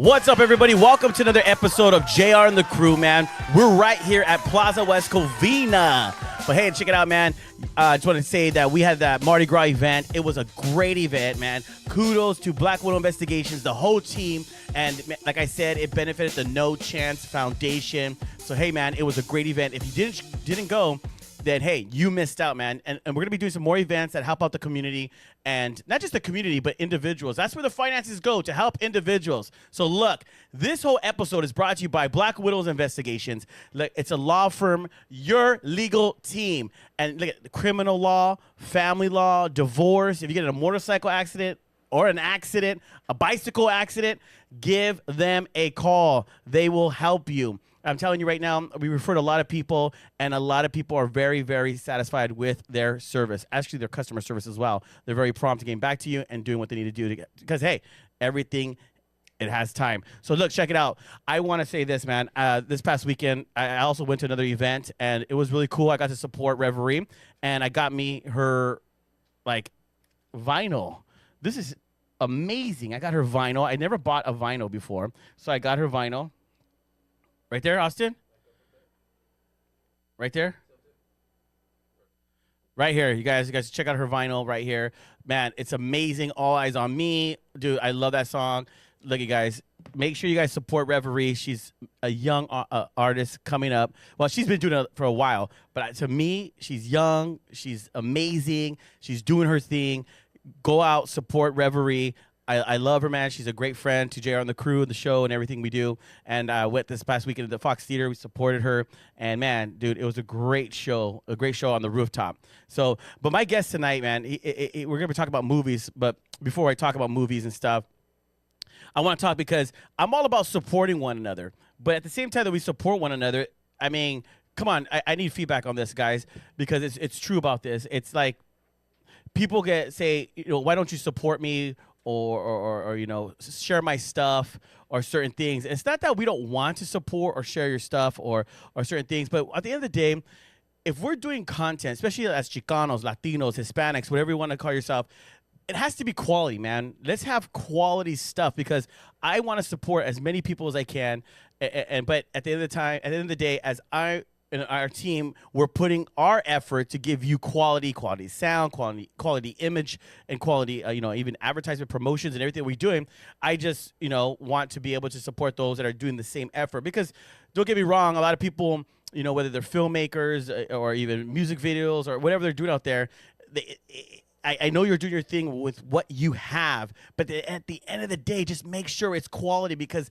What's up, everybody? Welcome to another episode of JR and the Crew, man. We're right here at Plaza West Covina. But hey, check it out, man. I just want to say that we had that Mardi Gras event. It was a great event, man. Kudos to Black Widow Investigations, the whole team. And like I said, it benefited the No Chance Foundation. So hey, man, it was a great event. If you didn't go, then hey, you missed out, man. And we're going to be doing some more events that help out the community. And not just the community, but individuals. That's where the finances go, to help individuals. So look, this whole episode is brought to you by Black Widows Investigations. Look, it's a law firm, your legal team. And look at criminal law, family law, divorce. If you get in a motorcycle accident or an accident, a bicycle accident, give them a call. They will help you. I'm telling you right now, we refer to a lot of people, and a lot of people are very, very satisfied with their service. Actually, their customer service as well. They're very prompt to getting back to you and doing what they need to do because, hey, everything, it has time. So, look, check it out. I want to say this, man. This past weekend, I also went to another event, and it was really cool. I got to support Reverie, and I got me her, vinyl. This is amazing. I got her vinyl. I never bought a vinyl before, so I got her vinyl. Right there, Austin? Right there? Right here. You guys check out her vinyl right here. Man, it's amazing. All Eyes on Me. Dude, I love that song. Look, you guys, make sure you guys support Reverie. She's a young artist coming up. Well, she's been doing it for a while. But to me, she's young. She's amazing. She's doing her thing. Go out, support Reverie. I love her, man. She's a great friend to JR and the Crew, the show, and everything we do. And I went this past weekend at the Fox Theater. We supported her. And, man, dude, it was a great show on the rooftop. So, but my guest tonight, man, we're going to be talking about movies. But before I talk about movies and stuff, I want to talk because I'm all about supporting one another. But at the same time that we support one another, I mean, come on, I need feedback on this, guys, because it's true about this. It's like people say, why don't you support me? Or share my stuff or certain things. It's not that we don't want to support or share your stuff or certain things, but at the end of the day, if we're doing content, especially as Chicanos, Latinos, Hispanics, whatever you want to call yourself, it has to be quality, man. Let's have quality stuff because I want to support as many people as I can. But at the end of the day, as I and our team, we're putting our effort to give you quality sound, quality image, and quality, even advertisement promotions and everything we're doing. I just, want to be able to support those that are doing the same effort because don't get me wrong, a lot of people, whether they're filmmakers or even music videos or whatever they're doing out there, I know you're doing your thing with what you have, but at the end of the day, just make sure it's quality because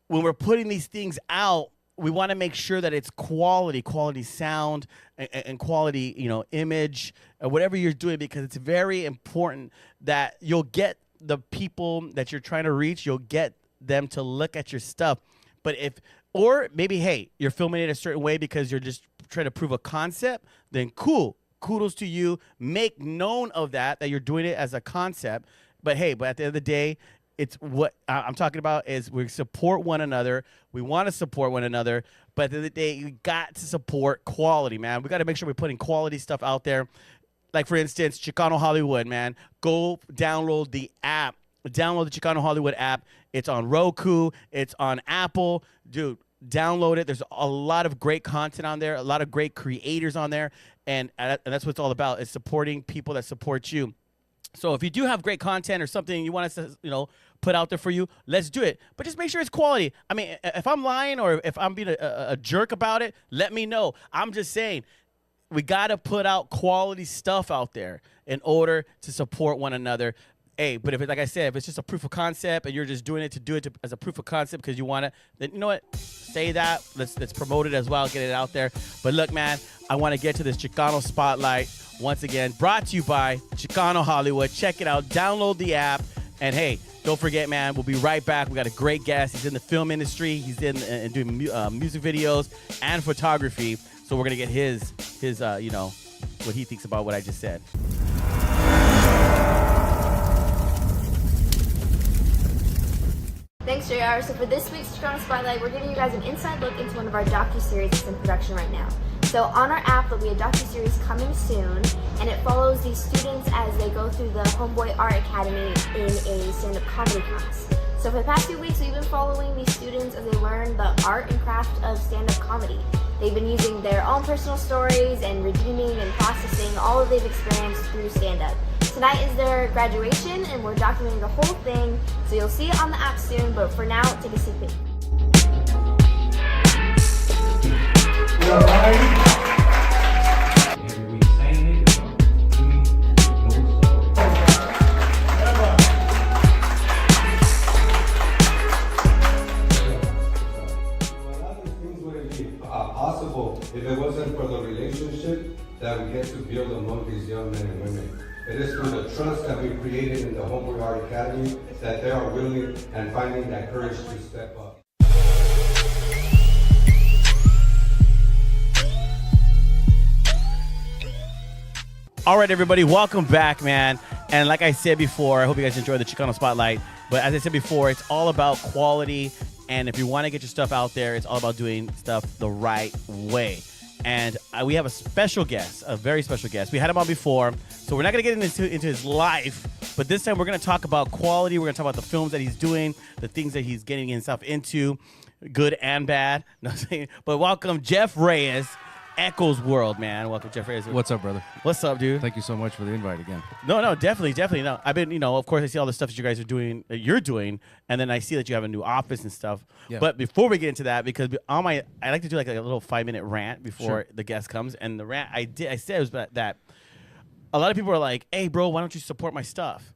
when we're putting these things out, we want to make sure that it's quality sound and quality, image, or whatever you're doing, because it's very important that you'll get the people that you're trying to reach, you'll get them to look at your stuff. But or maybe, hey, you're filming it a certain way because you're just trying to prove a concept, then cool. Kudos to you. Make known of that you're doing it as a concept. But hey, at the end of the day, it's what I'm talking about is we support one another. We want to support one another. But at the end of the day, you got to support quality, man. We got to make sure we're putting quality stuff out there. Like, for instance, Chicano Hollywood, man. Go download the app. Download the Chicano Hollywood app. It's on Roku. It's on Apple. Dude, download it. There's a lot of great content on there, a lot of great creators on there. And that's what it's all about, is supporting people that support you. So if you do have great content or something you want us to, put out there for you, let's do it. But just make sure it's quality. I mean, if I'm lying or if I'm being a jerk about it, let me know. I'm just saying we got to put out quality stuff out there in order to support one another. Hey, but like I said, if it's just a proof of concept and you're just doing it to do it as a proof of concept because you want to, then you know what? Say that. Let's promote it as well. Get it out there. But look, man, I want to get to this Chicano Spotlight. Once again, brought to you by Chicano Hollywood. Check it out. Download the app. And, hey, don't forget, man, we'll be right back. We got a great guest. He's in the film industry. He's in and doing music videos and photography. So we're going to get his what he thinks about what I just said. Thanks, JR. So for this week's Chicano Spotlight, we're giving you guys an inside look into one of our docuseries that's in production right now. So on our app, there'll be a docuseries coming soon, and it follows these students as they go through the Homeboy Art Academy in a stand-up comedy class. So for the past few weeks, we've been following these students as they learn the art and craft of stand-up comedy. They've been using their own personal stories and redeeming and processing all that they've experienced through stand-up. Tonight is their graduation, and we're documenting the whole thing, so you'll see it on the app soon, but for now, take a sneak peek. Possible if it wasn't for the relationship that we get to build among these young men and women. It is through the trust that we created in the Homeboy Art Academy that they are willing and finding that courage to step up. All right, everybody, welcome back, man. And like I said before, I hope you guys enjoyed the Chicano Spotlight. But as I said before, it's all about quality. And if you want to get your stuff out there, it's all about doing stuff the right way. And we have a special guest, a very special guest. We had him on before, so we're not going to get into his life. But this time we're going to talk about quality. We're going to talk about the films that he's doing, the things that he's getting himself into, good and bad. No, but welcome, Jeff Reyes. Echoes World, man. Welcome, Jeff Reyes. What's up, brother? What's up, dude? Thank you so much for the invite again. No, definitely. No, I've been, of course, I see all the stuff that you guys are doing, that you're doing, and then I see that you have a new office and stuff. Yeah. But before we get into that, because I like to do like a little 5-minute rant before the guest comes, and the rant I said was that a lot of people are like, "Hey, bro, why don't you support my stuff?"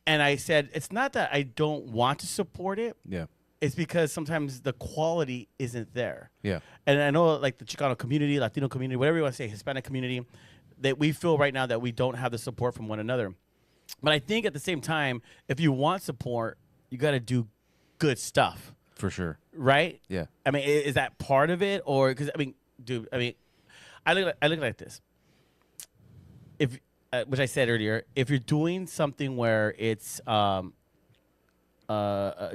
And I said, it's not that I don't want to support it. Yeah. It's because sometimes the quality isn't there. Yeah. And I know, like, the Chicano community, Latino community, whatever you want to say, Hispanic community, that we feel right now that we don't have the support from one another. But I think at the same time, if you want support, you got to do good stuff. For sure. Right? Yeah. I mean, is that part of it? Or, because, I mean, dude, I look at it like this. If, which I said earlier, if you're doing something where it's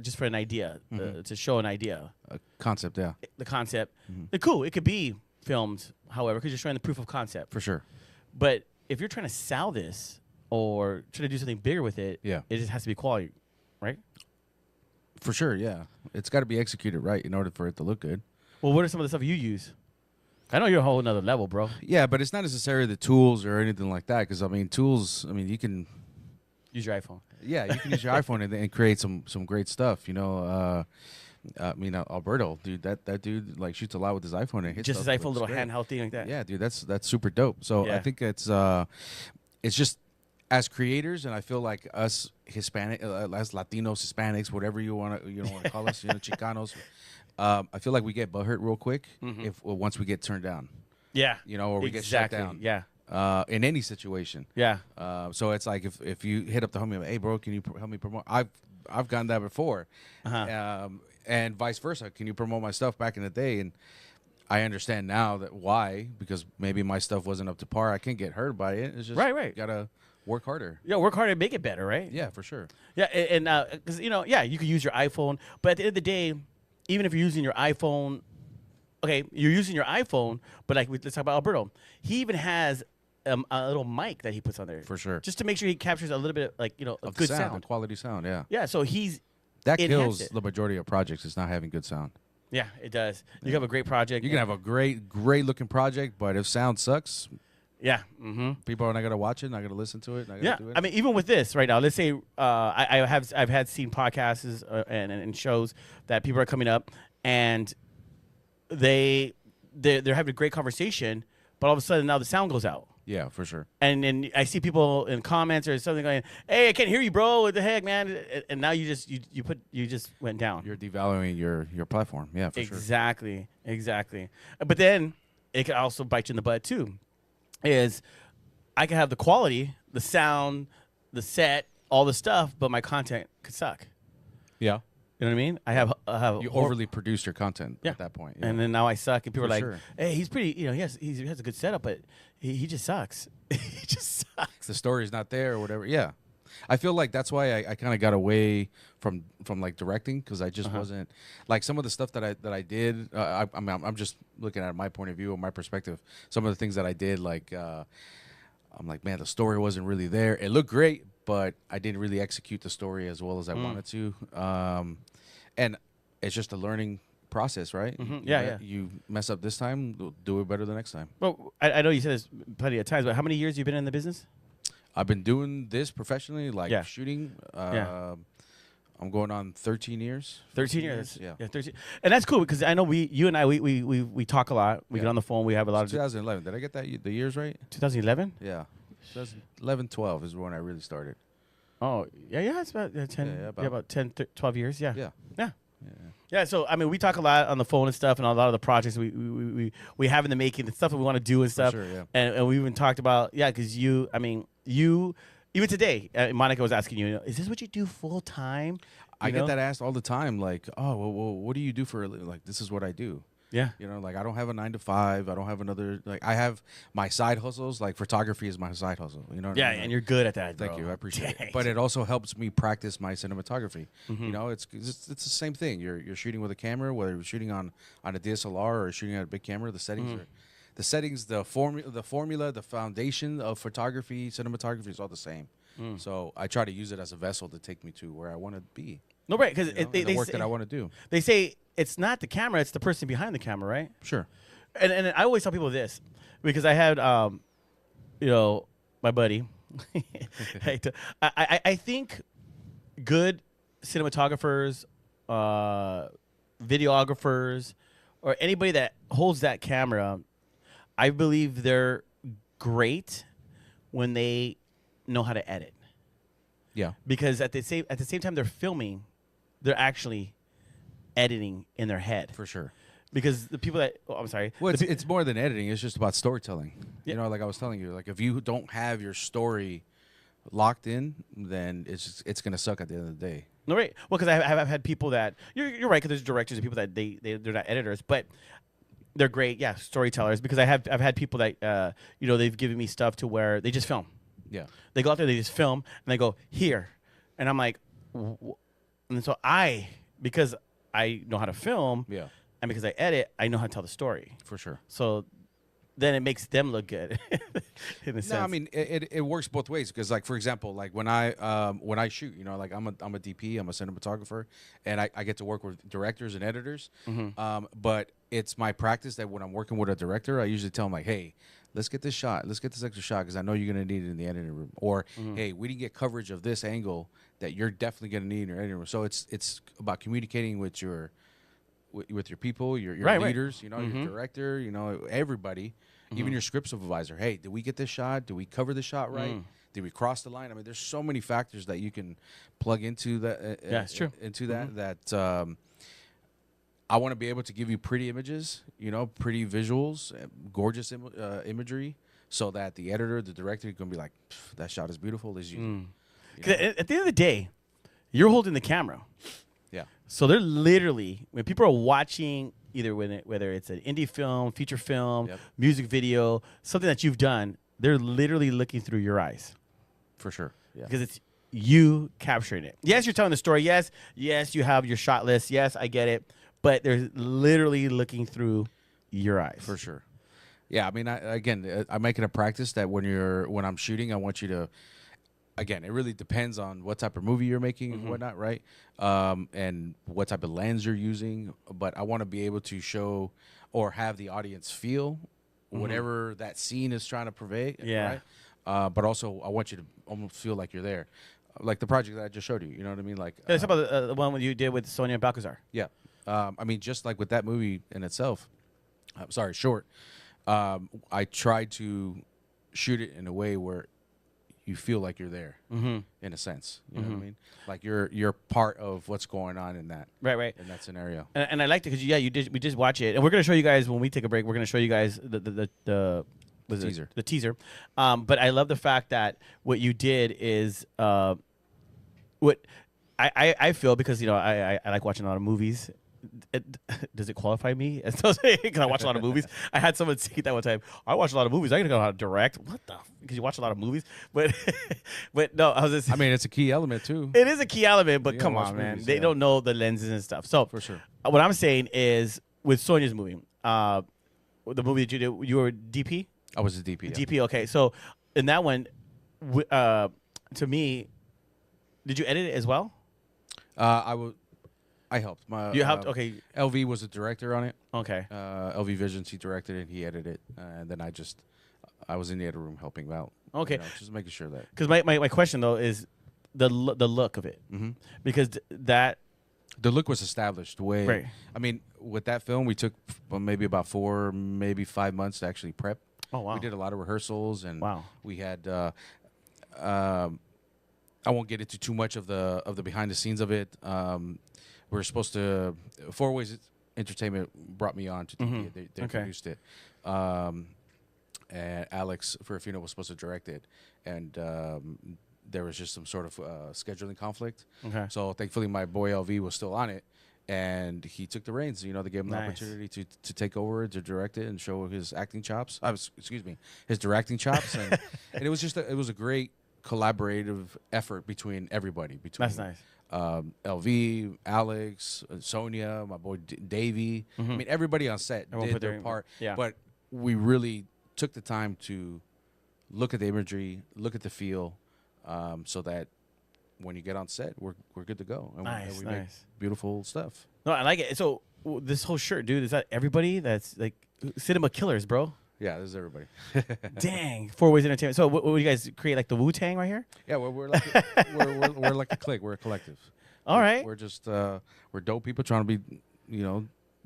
just for an idea, to show an idea. A concept, yeah. The concept. Cool. It could be filmed, however, because you're showing the proof of concept. For sure. But if you're trying to sell this or try to do something bigger with it, Yeah. it just has to be quality, right? For sure, yeah. It's got to be executed right in order for it to look good. Well, what are some of the stuff you use? I know you're a whole nother level, bro. Yeah, but it's not necessarily the tools or anything like that because, tools, you can... Use your iPhone. Yeah, you can use your iPhone and create some great stuff, Alberto, dude, that dude, like, shoots a lot with his iPhone. And his Just his stuff iPhone, looks little great. handheld thing like that. Yeah, dude, that's super dope. So Yeah. I think it's just as creators, and I feel like us Hispanic, as Latinos, Hispanics, whatever you want to call us, Chicanos. I feel like we get butthurt real quick once we get turned down. Yeah. Or we get shut down. Yeah. In any situation. Yeah. So it's like if you hit up the homie, hey bro, can you help me promote? I've gotten that before, and vice versa. Can you promote my stuff back in the day? And I understand now that why, because maybe my stuff wasn't up to par. I can't get hurt by it. It's just Right. Gotta work harder. Yeah, work hard and make it better, right? Yeah, for sure. Yeah, and because you could use your iPhone, but at the end of the day, even if you're using your iPhone, okay, you're using your iPhone, but like let's talk about Alberto. He even has a little mic that he puts on there For sure. just to make sure he captures a little bit of, like, a Of good sound, sound. quality sound. Yeah, Yeah, so he's that enhanced kills it. the majority of projects. Is not having good sound. Yeah, it does. You have a great project. You can have a great looking project, but if sound sucks, yeah. Mm-hmm. people are not gonna watch it, not gonna listen to it. Not gonna Yeah, do it. I mean, even with this right now, let's say I've had seen podcasts and shows that people are coming up and they're having a great conversation, but all of a sudden now the sound goes out. Yeah, for sure. And then I see people in comments or something going, "Hey, I can't hear you, bro. What the heck, man?" And now you just went down. You're devaluing your platform. Yeah, for sure. Exactly. But then it could also bite you in the butt too. Is I can have the quality, the sound, the set, all the stuff, but my content could suck. Yeah. You know what I mean? I have You overly produce your content at that point. Yeah. and then now I suck, and people For are like, sure. "Hey, he's pretty. He has a good setup, but he just sucks. He just sucks." The story's not there or whatever. Yeah. I feel like that's why I kind of got away from like directing because I just wasn't like some of the stuff that I did. I'm just looking at my point of view or my perspective. Some of the things that I did, like I'm like, man, the story wasn't really there. It looked great, but I didn't really execute the story as well as I wanted to. And it's just a learning process, right? Yeah. You mess up this time, do it better the next time. Well, I know you said this plenty of times, but how many years you been in the business? I've been doing this professionally, like Yeah. shooting. Yeah. I'm going on 13 years. 13 years. Yeah. 13. And that's cool because I know you and I, we talk a lot. We get on the phone. We have a lot of 2011. Did I get the years right? 2011. Yeah. 2011, 12 is when I really started. Oh yeah. It's about 10. About 10, 12 years. Yeah. Yeah. So I mean, we talk a lot on the phone and stuff, and a lot of the projects we have in the making, the stuff that we want to do and stuff. For sure, yeah. And we even talked about because you even today, Monica was asking you, is this what you do full time? I get that asked all the time, like, oh, well, what do you do for a living? Like, this is what I do. Yeah. You know, like I don't have a 9 to 5. I don't have another, like I have my side hustles. Like photography is my side hustle. You know what I mean? And you're good at that. Thank bro. you. I appreciate Dang. it. But it also helps me practice my cinematography. You know, it's the same thing. You're shooting with a camera, whether you're shooting on a DSLR or shooting on a big camera, the settings are the formula, the foundation of photography, cinematography is all the same. So I try to use it as a vessel to take me to where I want to be. No, right? Because the work that I want to do. They say it's not the camera; it's the person behind the camera, right? Sure. And I always tell people this because I had, my buddy. I think good cinematographers, videographers, or anybody that holds that camera, I believe they're great when they know how to edit. Yeah. Because at the same time they're filming, they're actually editing in their head. For sure. Because the people that I'm sorry. Well, it's more than editing. It's just about storytelling. Yeah. You know, like I was telling you, like if you don't have your story locked in, then it's gonna suck at the end of the day. No, right. Well, because I've had people that you're right. Because there's directors and people that they're not editors, but they're great. Yeah, storytellers. Because I've had people that they've given me stuff to where they just film. Yeah. They go out there, they just film, and they go here, and I'm like, and so because I know how to film. Yeah. And because I edit, I know how to tell the story. For sure. So then it makes them look good. In a sense. No, I mean it works both ways because, like, for example, like when I shoot, you know, like I'm a DP, I'm a cinematographer, and I get to work with directors and editors. But it's my practice that when I'm working with a director, I usually tell them like, hey, let's get this shot, let's get this extra shot because I know you're gonna need it in the editing room. Or hey, we didn't get coverage of this angle that you're definitely gonna need in your editing room. So it's about communicating with your people, your leaders, you know, your director, you know, everybody, even your script supervisor. Hey, did we get this shot? Did we cover the shot right? Did we cross the line? I mean, there's so many factors that you can plug into that. Yeah, it's true. Into that I want to be able to give you pretty images, you know, pretty visuals, gorgeous imagery, so that the editor, the director, can be like, that shot is beautiful. Is you. Because at the end of the day, you're holding the camera. Yeah. So they're literally, when people are watching, either whether it's an indie film, feature film, music video, something that you've done, they're literally looking through your eyes. For sure. Yeah. Because it's you capturing it. Yes, you're telling the story. Yes, you have your shot list. Yes, I get it. But they're literally looking through your eyes. For sure. Yeah, I mean, I make it a practice that when I'm shooting, I want you to. Again, it really depends on what type of movie you're making and whatnot, right? And what type of lens you're using. But I want to be able to show or have the audience feel whatever that scene is trying to convey. Yeah. Right? But also, I want you to almost feel like you're there. Like the project that I just showed you. You know what I mean? Like Let's talk about the one you did with Sonia Balcazar. Yeah. I mean, just like with that movie in itself, short, I tried to shoot it in a way where you feel like you're there, in a sense. You know what I mean? Like you're part of what's going on in that, right, in that scenario. And I liked it because we did watch it, and we're gonna show you guys when we take a break. We're gonna show you guys the teaser. The teaser. But I love the fact that what you did is what I feel, because I like watching a lot of movies. Does it qualify me? Because I watch a lot of movies. I had someone say that one time. I watch a lot of movies. I gotta know how to direct. What the? Because you watch a lot of movies, but no, I was just. I mean, it's a key element too. It is a key element, but You come gotta on, watch man. movies, They don't know the lenses and stuff. So For sure. what I'm saying is, with Sonia's movie, the movie that you did, you were DP. I was a DP. Yeah. DP. Okay, so in that one, to me, Did you edit it as well? I helped. You helped. Okay. LV was the director on it. Okay. LV Visions, he directed it, he edited it, and then I was in the edit room helping out. Okay. Just making sure that. Because my question though is the look of it, because that the look was established way. Right. I mean, with that film, we took maybe about 4, maybe 5 months to actually prep. Oh wow. We did a lot of rehearsals, and we had. I won't get into too much of the behind the scenes of it. We're supposed to. Four Ways Entertainment brought me on to TV. They produced it. And Alex Ferrafino was supposed to direct it, and there was just some sort of scheduling conflict. Okay. So thankfully, my boy LV was still on it, and he took the reins. You know, they gave him the opportunity to take over, to direct it, and show his acting chops. His directing chops, and it was just it was a great collaborative effort between everybody. That's nice. LV, Alex, Sonia, my boy Davey. I mean, everybody on set did their part. Yeah. But we really took the time to look at the imagery, look at the feel, so that when you get on set, we're good to go. And we make beautiful stuff. No, I like it. So this whole shirt, dude, is that everybody that's like cinema killers, bro? Yeah, this is everybody. Dang, 4 Ways Entertainment. So, what you guys create, like the Wu-Tang right here? Yeah, we're like we're like a clique. We're a collective. All right. We're just we're dope people trying to be,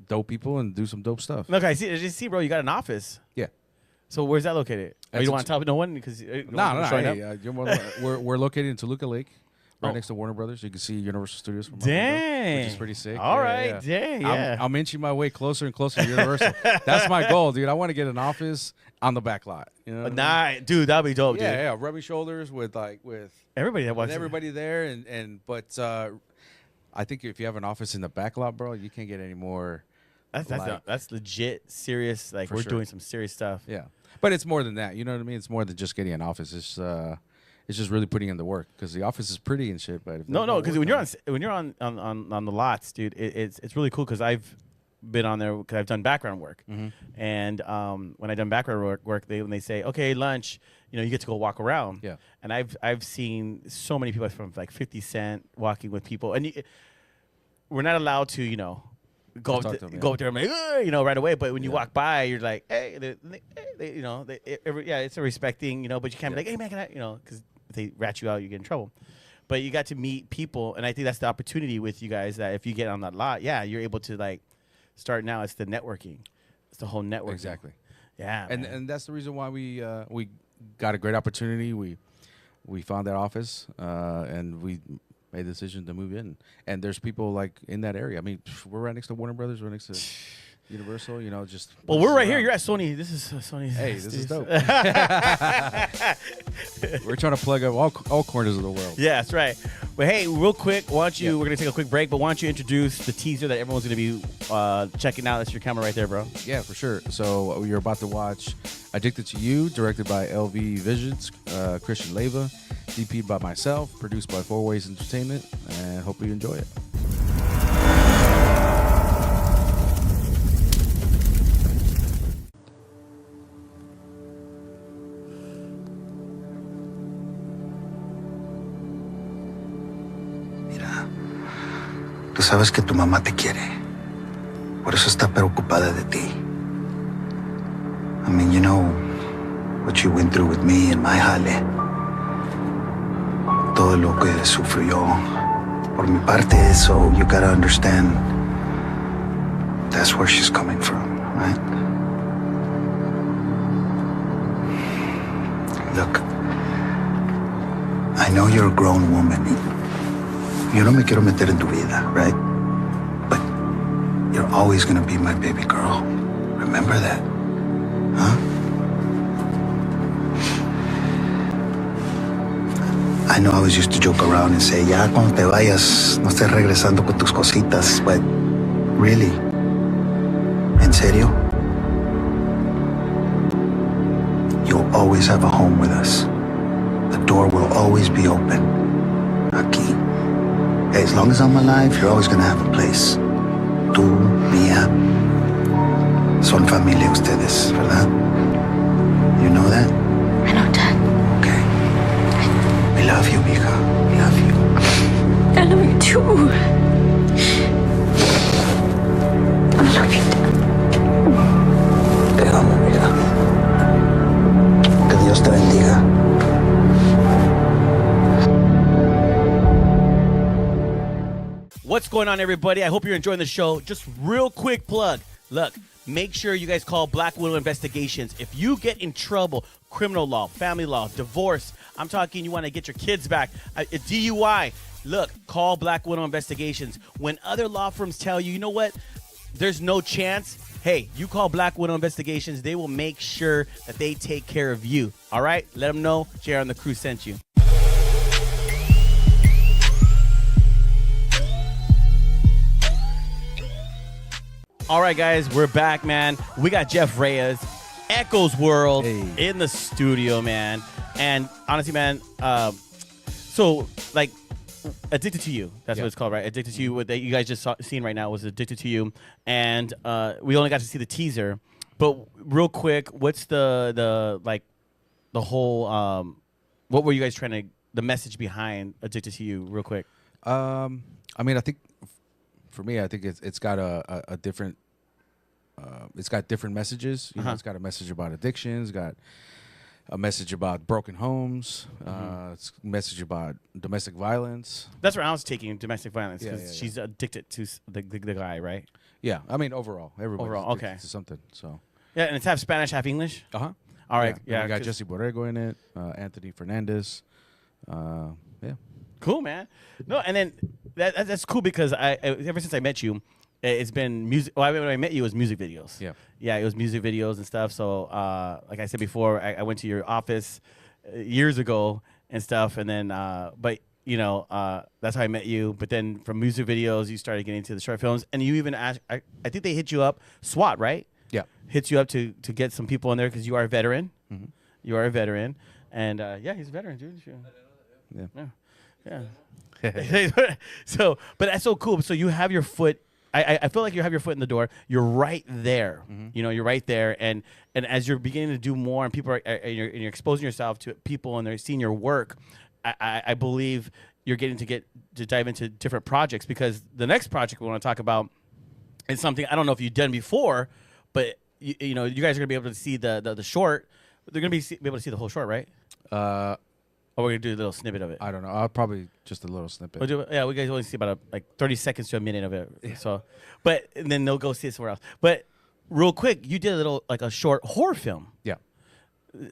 dope people and do some dope stuff. Look, I see, bro. You got an office. Yeah. So where's that located? You don't want to tell no one because we're located in Toluca Lake. Right next to Warner Brothers. You can see Universal Studios from Dang. which is pretty sick. All right. Dang, yeah. I'm inching my way closer and closer to Universal. That's my goal, dude. I want to get an office on the back lot. You know nice. Dude, that'd be dope, dude. Yeah, rubbing shoulders with everybody that wants everybody there. But I think if you have an office in the back lot, bro, you can't get any more. That's legit serious. Like, we're doing some serious stuff. Yeah. But it's more than that. You know what I mean? It's more than just getting an office. It's just really putting in the work, because the office is pretty and shit. But no, because when you're on the lots, dude, it's really cool, because I've been on there because I've done background work, and when I done background work, when they say, okay, lunch, you get to go walk around. Yeah. And I've seen so many people from like 50 Cent walking with people, and we're not allowed to go up there and like, right away. But when you walk by, you're like, hey, it's a respecting, but you can't be like, hey man, can I, because if they rat you out, you get in trouble. But you got to meet people, and I think that's the opportunity with you guys, that if you get on that lot, you're able to like start now. It's the networking, it's the whole network. Exactly. Yeah. And that's the reason why we got a great opportunity. We found that office, and we made the decision to move in. And there's people like in that area. I mean, we're right next to Warner Brothers. We're next to Universal. Just. Well, we're right here. You're at Sony. This is Sony. Hey, this is dope. We're trying to plug up all corners of the world. Yeah, that's right. But hey, real quick, we're gonna take a quick break. But why don't you introduce the teaser that everyone's gonna be checking out? That's your camera right there, bro. Yeah, for sure. So you're about to watch "Addicted to You," directed by LV Visions, Christian Leva, DP'd by myself, produced by 4 Ways Entertainment, and hope you enjoy it. Tú sabes que tu mamá te quiere. Por eso está preocupada de ti. I mean, you know what you went through with me and my jale. Todo lo que sufro yo por mi parte, so you gotta understand that's where she's coming from, right? Look, I know you're a grown woman. Yo no me quiero meter en tu vida, right? But you're always gonna be my baby girl. Remember that, huh? I know I always used to joke around and say, ya cuando te vayas, no estés regresando con tus cositas, but really, en serio, you'll always have a home with us. The door will always be open. Aquí. As long as I'm alive, you're always gonna have a place. Tú, Mia, son familia ustedes, ¿verdad? You know that? I know, Dad. Okay. We love you, mija. We love you. I love you too. I love you. Te amo, vida. Que Dios te bendiga. What's going on, everybody? I hope you're enjoying the show. Just real quick plug. Look, make sure you guys call Black Widow Investigations. If you get in trouble, criminal law, family law, divorce, I'm talking you want to get your kids back, a DUI, look, call Black Widow Investigations. When other law firms tell you, you know what, there's no chance, hey, you call Black Widow Investigations. They will make sure that they take care of you. All right? Let them know JR and the crew sent you. All right, guys, we're back, man. We got Jeff Reyes, Echoes World, in the studio, man. And honestly, man, so like Addicted to You, that's what it's called, right? Addicted to You, what you guys just seen right now was Addicted to You. And we only got to see the teaser. But real quick, what's the whole, what were you guys trying to, the message behind Addicted to You, real quick? I mean, I think for me, I think it's got a different, it's got different messages. You know, it's got a message about addiction. It's got a message about broken homes. It's a message about domestic violence. That's where I was taking domestic violence because she's addicted to the guy, right? Yeah, I mean overall, everybody's addicted to something. So yeah, and it's half Spanish, half English. All right, yeah. We got Jesse Borrego in it. Anthony Fernandez. Yeah. Cool, man. No, and then that's cool because I ever since I met you, it's been music. Well, when I met you, it was music videos. Yeah, it was music videos and stuff. So, like I said before, I went to your office years ago and stuff, and then, but you know, that's how I met you. But then from music videos, you started getting into the short films, and you even asked. I think they hit you up. SWAT, right? Yeah, hits you up to get some people in there because you are a veteran. You are a veteran, and yeah, he's a veteran, dude. Yeah. So, but that's so cool. So you have your foot. I feel like you have your foot in the door. You're right there. You know, you're right there. And as you're beginning to do more, and people are, and you're exposing yourself to people, and they're seeing your work, I believe you're getting to dive into different projects, because the next project we want to talk about is something I don't know if you've done before, but you know, you guys are gonna be able to see the short. They're gonna be able to see the whole short, right? Or we're gonna do a little snippet of it. I don't know. I'll probably just a little snippet. Yeah, we guys only see about like 30 seconds to a minute of it. Yeah. So, but and then they'll go see it somewhere else. But real quick, you did a little like a short horror film. Yeah.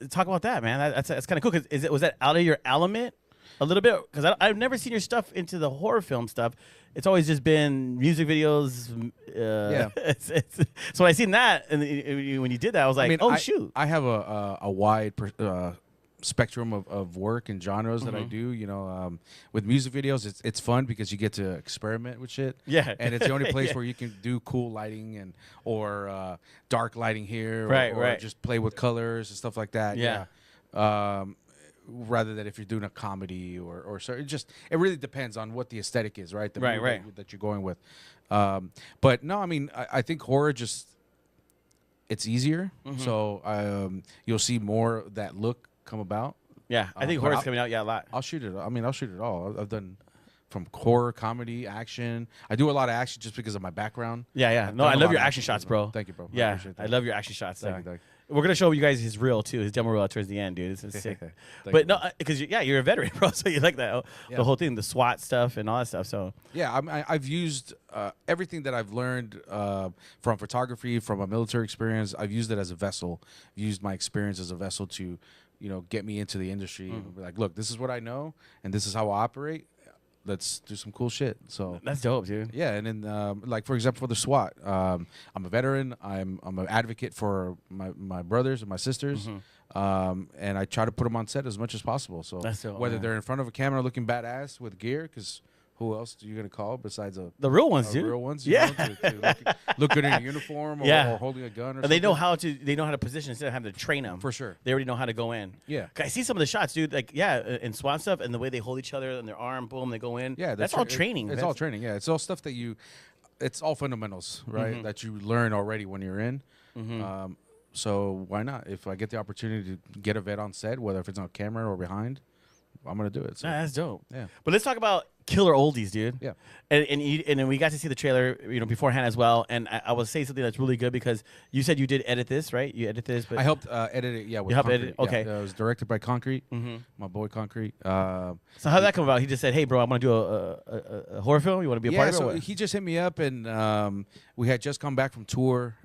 Talk about that, man. That's kind of cool. Cause was that out of your element a little bit? Because I've never seen your stuff into the horror film stuff. It's always just been music videos. Yeah. So when I seen that and when you did that, I was like, shoot. I have a wide spectrum of work and genres that I do. You know, with music videos, it's fun because you get to experiment with shit. Yeah, and it's the only place where you can do cool lighting or dark lighting here, or just play with colors and stuff like that. Yeah. Rather than if you're doing a comedy or so, it really depends on what the aesthetic is, right? The mood that you're going with. But no, I mean, I think horror it's easier. So you'll see more of that look come about. Yeah, I think horror's coming out a lot. I'll shoot it. I mean, I'll shoot it all. I've done from horror, comedy, action. I do a lot of action just because of my background. Yeah. No, I love your action shots, bro. Thank you, bro. Yeah, I love your action shots. Thank you. We're gonna show you guys his reel too, his demo reel towards the end, dude. This is sick. But no, because you're a veteran, bro. So you like that the whole thing, the SWAT stuff and all that stuff. So yeah, I've used everything that I've learned from photography, from a military experience. I've used it as a vessel. I've used my experience as a vessel to, you know, get me into the industry. And be like, look, this is what I know, and this is how I operate. Let's do some cool shit. So that's dope, dude. Yeah, and then like for example, for the SWAT, I'm a veteran. I'm an advocate for my brothers and my sisters, and I try to put them on set as much as possible. So that's dope, whether they're in front of a camera looking badass with gear, because who else are you gonna call besides the real ones, dude? Real ones, you know, to look good in a uniform or holding a gun or something. They know how to position instead of having to train them. For sure. They already know how to go in. Yeah. I see some of the shots, dude, like, in SWAT stuff and the way they hold each other and their arm, boom, they go in. Yeah. That's all training. It's all training, yeah. It's all stuff that it's all fundamentals, right, that you learn already when you're in. So why not? If I get the opportunity to get a vet on set, whether if it's on camera or behind, I'm gonna do it. So. Nah, that's dope. Yeah. But let's talk about killer oldies, dude. Yeah. And then we got to see the trailer, beforehand as well. And I will say something that's really good because you said you did edit this, right? You edit this, but I helped edit it. Yeah, with You helped Concrete. edit it? Okay. Yeah, it was directed by Concrete. My boy Concrete. so how did that come about? He just said, "Hey, bro, I'm gonna do a horror film. You want to be a part of it?" so or what? he just hit me up, and we had just come back from tour,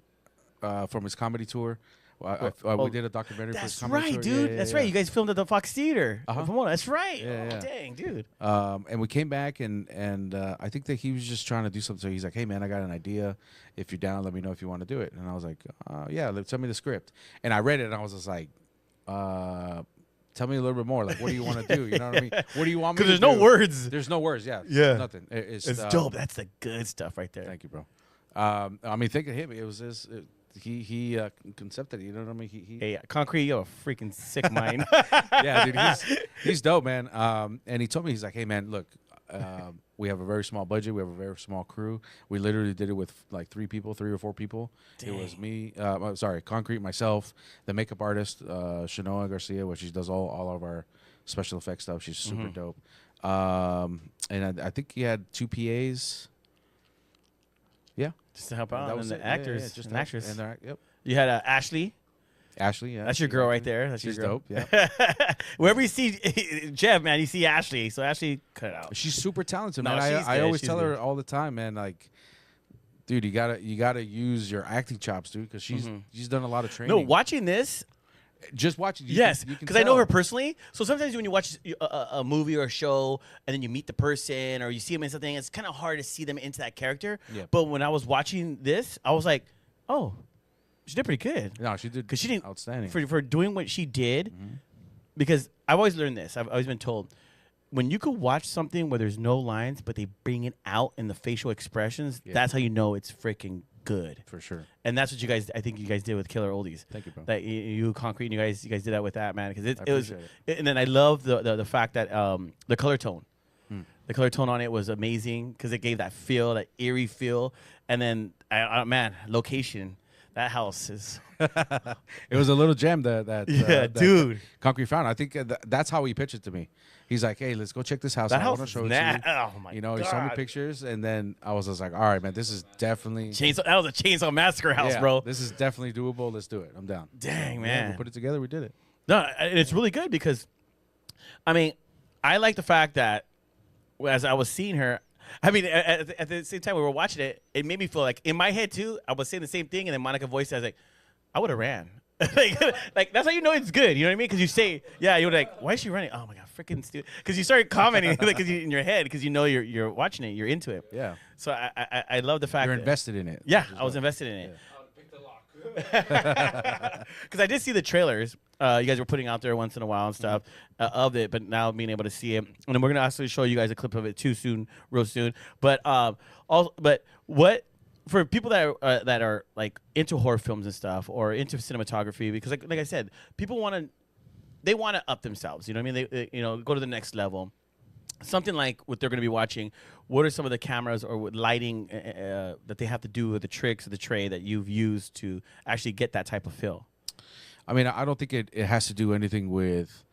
from his comedy tour. We did a documentary for his That's comedy right, tour. dude. Yeah, that's yeah, right. yeah. You guys filmed at the Fox Theater. Pomona. That's right. Yeah, yeah. Dang, dude. And we came back, and I think that he was just trying to do something. So he's like, "Hey, man, I got an idea. If you're down, let me know if you want to do it." And I was like, "Yeah, send me the script." And I read it, and I was just like, "Tell me a little bit more. Like, what do you want to do? You know what I mean? What do you want me to do?" Because there's no words. There's no words. Yeah. Yeah. Nothing. It's Dope. That's the good stuff right there. Thank you, bro. I mean, think of him. It was his. He concepted it. You know what I mean? He Hey, Concrete, you have a freaking sick mind. yeah, dude, he's dope, man. And he told me, he's like, "Hey, man, look, we have a very small budget. We have a very small crew. We literally did it with like 3 or 4 people. It was me, Concrete, myself, the makeup artist, Shanoa Garcia, where she does all of our special effects stuff. She's super dope. And I think he had 2 PAs. Yeah, Just to help out. that And was the it. actors Yeah, just and actress. And yep. You had Ashley. Ashley, yeah. That's your girl right there. That's She's your girl. dope, yeah. Wherever you see Jeff, man, you see Ashley. So Ashley, cut it out. She's super talented, No, man. she's I good. always She's tell her good. all the time, man. Like, dude, you gotta use your acting chops, dude, because she's done a lot of training. No, watching this, just watching. yes, because because I know her personally. So sometimes when you watch a movie or a show and then you meet the person or you see them in something, it's kind of hard to see them into that character. Yeah. But when I was watching this, I was like, oh, she did pretty good. No, she did. Because she didn't outstanding. for doing what she did. Because I've always learned this. I've always been told when you could watch something where there's no lines but they bring it out in the facial expressions, that's how you know it's freaking good. For sure. And that's what you guys, I think you guys did with Killer Oldies. Thank you, bro. That you Concrete, and you guys did that with that, man. Because it was, appreciate and then I love the fact that the color tone, the color tone on it was amazing because it gave that feel, that eerie feel, and then man, location. That house is. It was a little gem that dude. Concrete found. I think that's how he pitched it to me. He's like, "Hey, let's go check this house That out. I house want to is show it to you." Oh my You know, he showed me God. pictures, and then I was just like, "All right, man, this is definitely Chainsaw. That was a Chainsaw Massacre house, yeah, bro. This is definitely doable. Let's do it. I'm down." Dang, Yeah, man. we put it together. We did it. No, and it's really good because, I mean, I like the fact that as I was seeing her, I mean, at the same time we were watching it, it made me feel like in my head too, I was saying the same thing, and then Monica voiced it. I was like, I would have ran. like that's how you know it's good. You know what I mean? Because you say, yeah, you're like, why is she running? Oh my god, freaking stupid. Because you start commenting because in your head, because you know you're watching it, you're into it. Yeah. So I love the fact You're that invested in it. yeah, I was invested in it. Because I did see the trailers you guys were putting out there once in a while and stuff of it, but now being able to see it, and then we're gonna actually show you guys a clip of it too soon, real soon. But but what for people that are like into horror films and stuff or into cinematography, because like I said, people want to up themselves. You know what I mean? They go to the next level. Something like what they're going to be watching. What are some of the cameras or lighting that they have to do with the tricks of the tray that you've used to actually get that type of feel? I mean, I don't think it has to do anything with.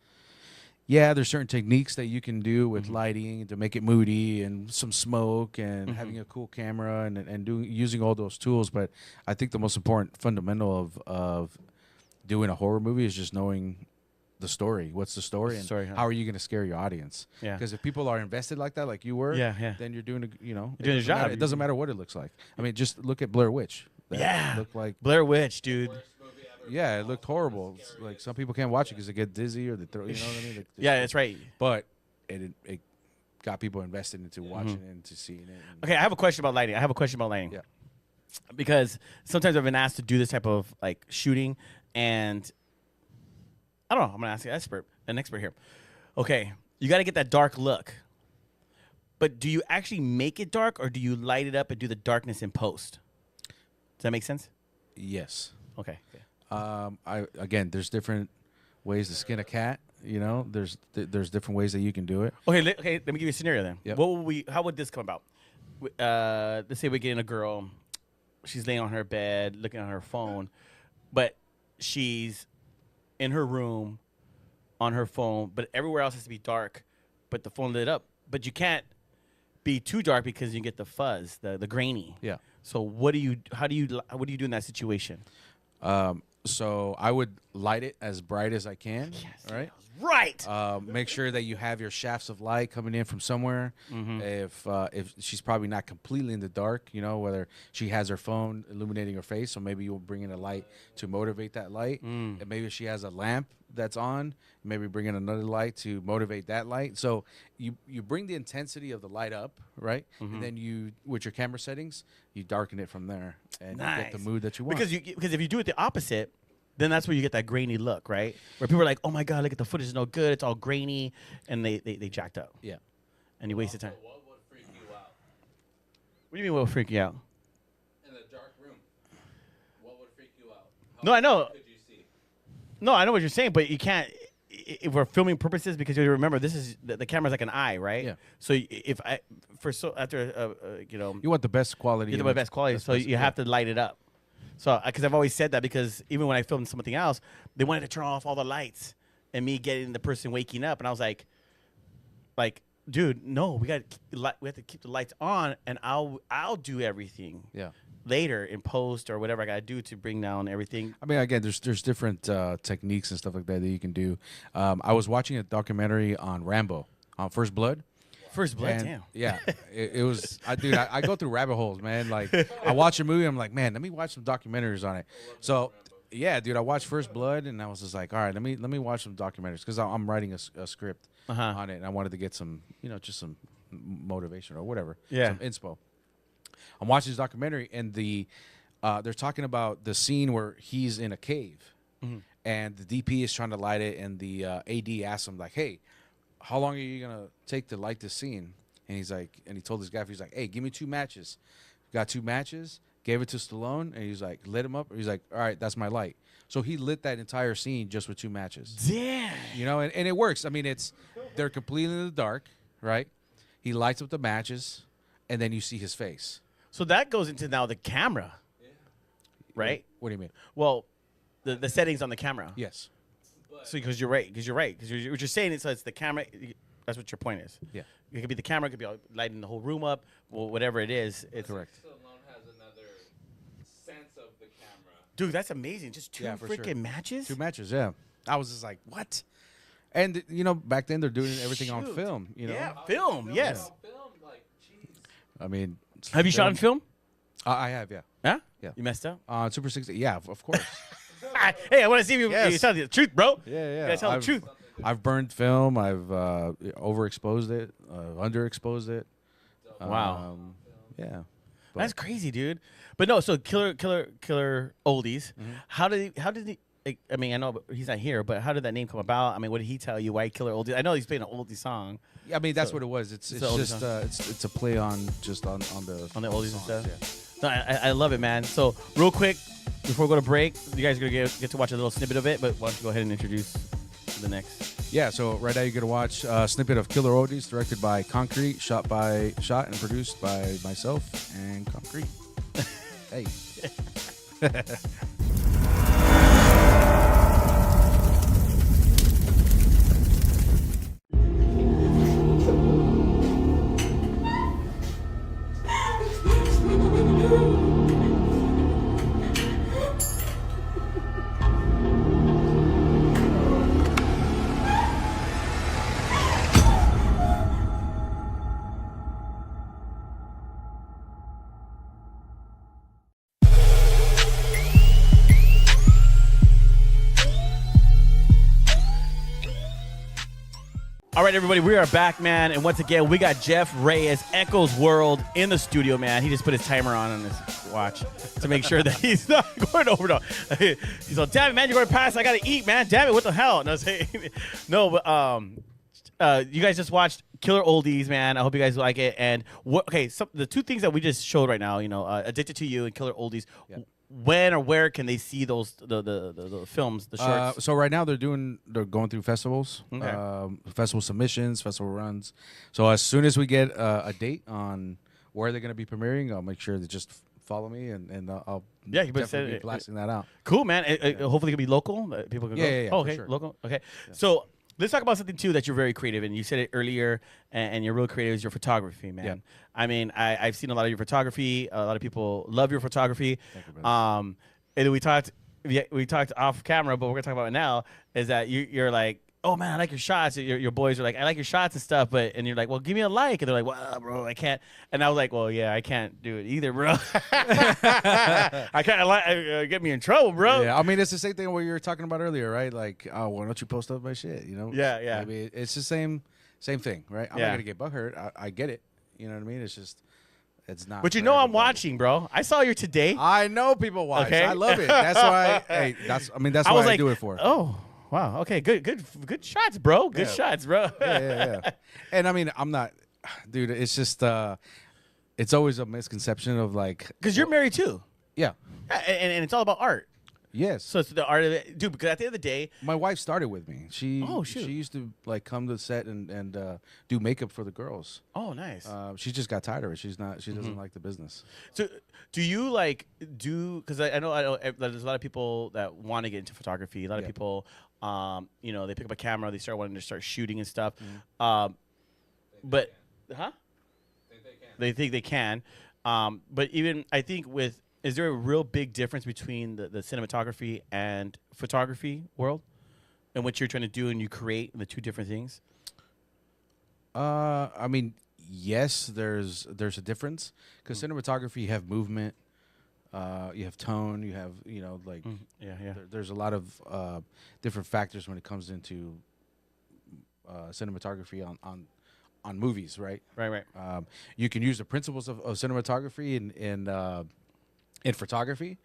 Yeah, there's certain techniques that you can do with lighting to make it moody and some smoke and having a cool camera and using all those tools. But I think the most important fundamental of doing a horror movie is just knowing the story. What's the story? And Story, huh? how are you going to scare your audience? Yeah. Because if people are invested like that, like you were, Yeah. then you're doing You're doing it your doesn't job. matter- It doesn't matter what it looks like. I mean, just look at Blair Witch. That Yeah. looked like Blair Witch, dude. yeah, it looked horrible. It's like some people can't watch it because they get dizzy or they throw. You know what I mean? Yeah, that's right. But it got people invested into watching it and to seeing it. And Okay, I have a question about lighting. Yeah. Because sometimes I've been asked to do this type of like shooting, and I don't know. I'm gonna ask an expert here. Okay, you got to get that dark look, but do you actually make it dark, or do you light it up and do the darkness in post? Does that make sense? Yes. Okay. There's different ways to skin a cat. You know, there's different ways that you can do it. Okay. Let me give you a scenario then. Yep. How would this come about? Let's say we're getting a girl. She's laying on her bed, looking at her phone, but she's in her room, on her phone, but everywhere else has to be dark, but the phone lit up. But you can't be too dark because you get the fuzz, the grainy. Yeah. So what do you do in that situation? So I would light it as bright as I can. Yes, right. Right. Make sure that you have your shafts of light coming in from somewhere. If she's probably not completely in the dark, whether she has her phone illuminating her face, so maybe you'll bring in a light to motivate that light. And maybe she has a lamp that's on, maybe bring in another light to motivate that light. So you bring the intensity of the light up, right? And then you, with your camera settings, you darken it from there and you get the mood that you want. Because if you do it the opposite, then that's where you get that grainy look, right? Where people are like, "Oh my God, look at the footage, it's no good, it's all grainy," and they jacked up. Yeah. And you wasted time. What would freak you out? What do you mean what would freak you out? In a dark room, what would freak you out? No, I know. Could you see? No, I know what you're saying, but you can't. If we're filming purposes, because you remember this is the camera's like an eye, right? Yeah. So after You want the best quality. you get the best quality, so you have to light it up. So because I've always said that, because even when I filmed something else, they wanted to turn off all the lights and me getting the person waking up, and I was like, dude, no, we have to keep the lights on, and I'll do everything. Yeah. Later in post or whatever I gotta do to bring down everything. I mean, again, there's different techniques and stuff like that you can do. I was watching a documentary on Rambo, on First Blood. First Blood, And, damn. Yeah, it was. I go through rabbit holes, man. Like, I watch a movie, I'm like, man, let me watch some documentaries on it. So, yeah, dude, I watched First Blood, and I was just like, all right, let me watch some documentaries, because I'm writing a script on it, and I wanted to get some, just some motivation or whatever, some inspo. I'm watching this documentary, and they're talking about the scene where he's in a cave, and the DP is trying to light it, and the AD asks him, like, hey, how long are you gonna take to light this scene? And he's like, and he told this guy, he's like, hey, give me 2 matches. Got 2 matches, gave it to Stallone, and he's like, lit him up. He's like, all right, that's my light. So he lit that entire scene just with 2 matches. Damn. And it works. I mean, they're completely in the dark, right? He lights up the matches, and then you see his face. So that goes into now the camera, right? What do you mean? Well, the settings on the camera. Yes. So because you're right, what you're saying is, so it's the camera. That's what your point is. Yeah. It could be the camera, it could be lighting the whole room up, or whatever it is. It's Correct. Stallone has another sense of the camera. Dude, that's amazing. Just 2 for freaking sure. matches. 2 matches, yeah. I was just like, what? And back then they're doing everything on Shoot. film. Yeah, film. Yes. Film, like, jeez. I mean, Have you shot in film? I have, yeah. Huh? Yeah. You messed up. Super 60, yeah, of course. Hey, I want to see if you Yes. tell the truth, bro. Yeah. You gotta tell the truth. I've burned film. I've overexposed it, underexposed it. Wow. Yeah. That's crazy, dude. But no, so killer oldies. How did he? I mean, I know he's not here, but how did that name come about? I mean, what did he tell you? Why Killer Oldies? I know he's playing an oldie song. Yeah, I mean, that's what it was. It's an oldie just song. it's a play on the oldies and songs, stuff. No, I love it, man. So real quick, before we go to break, you guys are gonna get to watch a little snippet of it. But why don't you go ahead and introduce the next? Yeah. So right now you're gonna watch a snippet of Killer Oldies, directed by Concrete, shot and produced by myself and Concrete. Hey. All right, everybody, we are back, man. And once again, we got Jeff Reyes, Echoes World, in the studio, man. He just put his timer on his watch to make sure that he's not going over. No. He's like, damn it, man, you're going past. I got to eat, man. Damn it, what the hell? No, but you guys just watched Killer Oldies, man. I hope you guys like it. And the 2 things that we just showed right now, Addicted to You and Killer Oldies. Yeah. When or where can they see those the films, the shorts? So right now they're going through festivals, festival submissions, festival runs. So as soon as we get a date on where they're going to be premiering, I'll make sure to just follow me and I'll definitely be blasting that out. Cool, man. Hopefully it can be local. People can go. Yeah, Oh, for okay, sure. local. Okay. So Let's talk about something too that you're very creative in. You said it earlier, and you're real creative is your photography, man. Yeah. I mean, I've seen a lot of your photography. A lot of people love your photography. Thank you, brother. And we talked off camera, but we're gonna talk about it now. Is that you're like, oh man, I like your shots. Your boys are like, I like your shots and stuff, and you're like, well, give me a like, and they're like, well, bro, I can't. And I was like, well, yeah, I can't do it either, bro. I can't get me in trouble, bro. Yeah, I mean, it's the same thing what you were talking about earlier, right? Like, oh, why don't you post up my shit? You know? Yeah, yeah. Maybe it's the same thing, right? I'm Yeah. not gonna get butthurt. I get it. You know what I mean? It's just, it's not. But you for know, I'm everybody. watching, bro. I saw your today. I know people watch. Okay. I love it. That's why. Hey, that's I what was I like, do it for. oh, wow. Okay, good shots, bro. Good Yeah. shots, bro. Yeah. And I mean, I'm not, dude. It's just, it's always a misconception of like, Because you're married too. yeah, And it's all about art. yes. So it's the art of it. Dude, because at the end of the day, My wife started with me. She Oh, shoot. she used to like come to the set and do makeup for the girls. oh, nice. She just got tired of it. She Mm-hmm. doesn't like the business. So do you like because I know there's a lot of people that want to get into photography. A lot of Yeah. people, they pick up a camera, they start wanting to start shooting and stuff. Mm-hmm. But, huh? They think they can. But even I think is there a real big difference between the cinematography and photography world and what you're trying to do and you create the two different things? I mean, yes, there's a difference because Mm. cinematography you have movement, you have tone, you have like Yeah. there's a lot of different factors when it comes into cinematography on movies, right? Right. You can use the principles of cinematography in photography,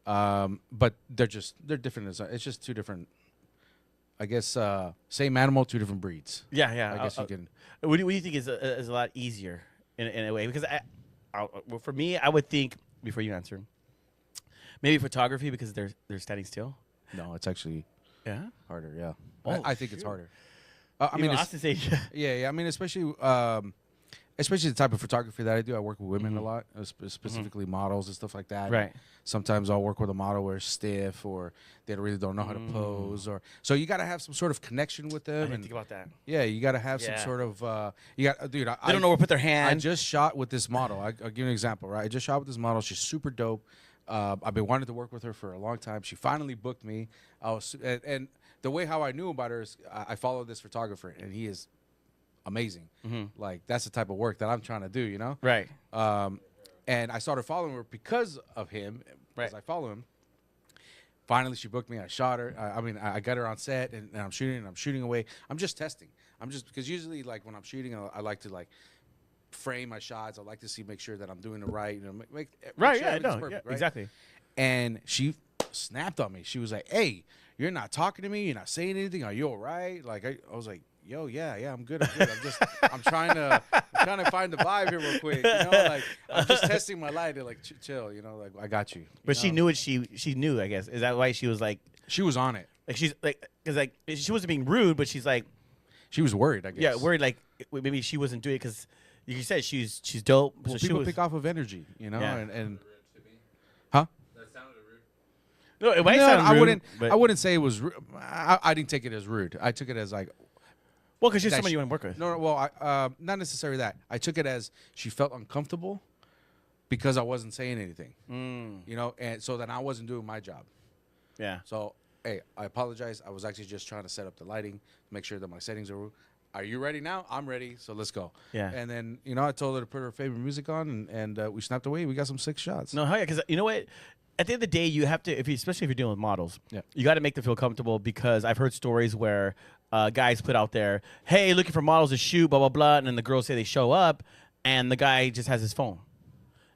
but they're different. It's just two different. I guess same animal, two different breeds. Yeah. I guess you can. What do you think is a lot easier in a way? Because well, for me, I would think before you answer, maybe photography because they're standing still. No, it's actually Yeah. harder. Yeah, Oh, I think it's shoot. harder. I mean, Austin say, yeah. I mean, especially the type of photography that I do. I work with women a lot, specifically models and stuff like that. Right. Sometimes I'll work with a model where it's stiff or they really don't know how to pose, or so you got to have some sort of connection with I them. didn't And think about that. yeah, you got to have Yeah. some sort of. Dude. They don't know where to put their I hand. just shot with this model. I'll give you an example, right? I just shot with this model. She's super dope. I've been wanting to work with her for a long time. She finally booked me. And the way how I knew about her is I followed this photographer, and he is amazing. Like that's the type of work that I'm trying to do, you know? Right. And I started following her because of him. Because Right. I follow him. Finally, she booked me. I shot her. I got her on set, and I'm shooting away. I'm just testing. Because usually, like when I'm shooting, I like to like frame my shots. I like to make sure that I'm doing it right. Make Right. sure Yeah. everything's No. perfect, Yeah, right? exactly. And she snapped on me. She was like, "Hey, you're not talking to me. You're not saying anything. Are you all right?" Like I was like, "Yo, yeah, I'm good. I'm trying to find the vibe here real quick. You know, like I'm just testing my light to like chill. You know, like I got you." But she know? knew what she knew. I guess is that why she was like She was on it. she's like because like she wasn't being rude, but she's like She was worried. I guess. yeah worried like maybe she wasn't doing it because you said she's dope. Well, so she people was, pick off of energy. You know, Yeah. and huh? That sounded rude. No, it might No, sound rude, I wouldn't say it was rude. I didn't take it as rude. I took it as like Well, because she's that somebody she- you want to work with. No, well, not necessarily that. I took it as she felt uncomfortable because I wasn't saying anything. You know, and so then I wasn't doing my job. Yeah. So, hey, I apologize. I was actually just trying to set up the lighting, make sure that my settings are you ready now? I'm ready, so let's go. Yeah. And then, I told her to put her favorite music on, and we snapped away. We got some 6 shots. No, hell yeah, because you know what? At the end of the day, you have to, especially if you're dealing with models, Yeah. you got to make them feel comfortable because I've heard stories where guys put out there, hey, looking for models to shoot, blah, blah, blah, and then the girls say they show up, and the guy just has his phone.